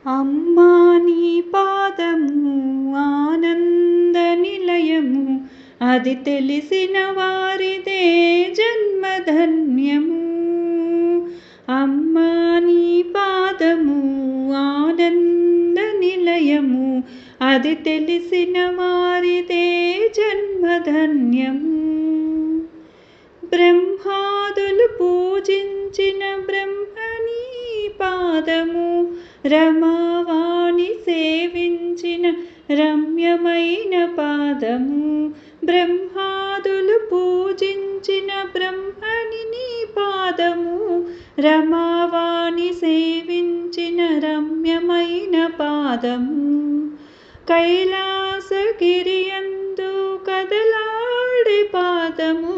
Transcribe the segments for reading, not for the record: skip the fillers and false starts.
అమ్మా నీ పాదము ఆనంద నిలయము, అది తెలిసిన వారిదే జన్మధన్యము. అమ్మా నీ పాదము ఆనంద నిలయము, అది తెలిసిన వారిదే జన్మధన్యము. బ్రహ్మాదులు పూజించిన బ్రహ్మనీ పాదము, రమావాణి సేవించిన రమ్యమైన పాదము. బ్రహ్మాదులు పూజించిన బ్రహ్మని పాదము, రమావాణి సేవించిన రమ్యమైన పాదము. కైలాసగిరియందు కదలాడే పాదము,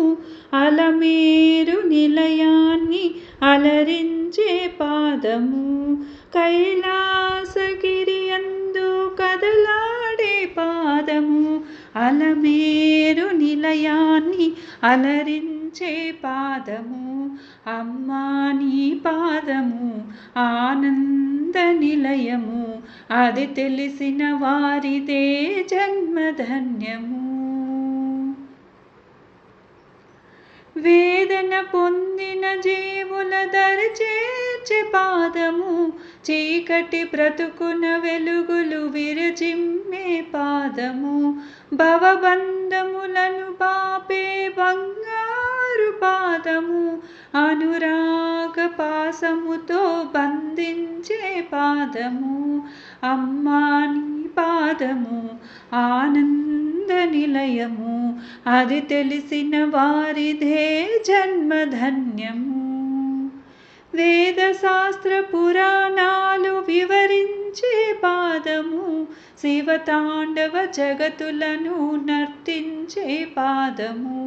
అలమేరు నిలయాన్ని అలరించే పాదము. కైలాసగిరియందు కదలాడే పాదము, అలమేరు నిలయాన్ని అలరించే పాదము. అమ్మా నీ పాదము ఆనంద నిలయము, అది తెలిసిన వారిదే జన్మధన్యము. వేదన పొందిన జీవుల దరిచేర్చే పాదము, చీకటి బ్రతుకున వెలుగులు విరజిమ్మే పాదము. భవబంధములను బాపే బంగారు పాదము, అనురాగ పాసముతో బంధించే పాదము. అమ్మా నీ పాదము ఆనంద నిలయము, అది తెలిసిన వారిదే జన్మధన్యము. వేద శాస్త్ర పురాణాలు వివరించే పాదము, శివతాండవ జగతులను నర్తించే పాదము.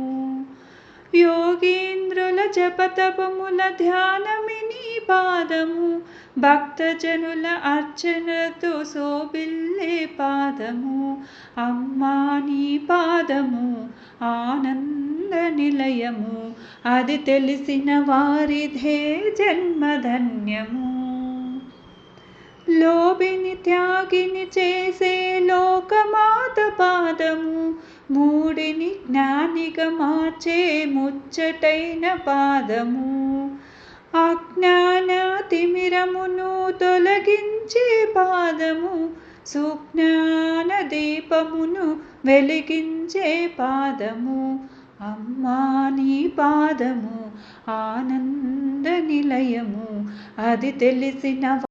యోగీంద్రుల జపతపముల ధ్యానమిని పాదము, భక్తజనుల అర్చనతో శోభిల్లే పాదము. అమ్మా నీ పాదము ఆనంద నిలయము, అది తెలిసిన వారిదే జన్మధన్యము. లోభిని త్యాగిని చేసే లోకమాత పాదము, మూడిని జ్ఞానిగా మార్చే ముచ్చటైన పాదము. అజ్ఞాన తిమిరమును తొలగించే పాదము, సుజ్ఞాన దీపమును వెలిగించే పాదము. అమ్మా నీ పాదము ఆనంద నిలయము, అది తెలిసిన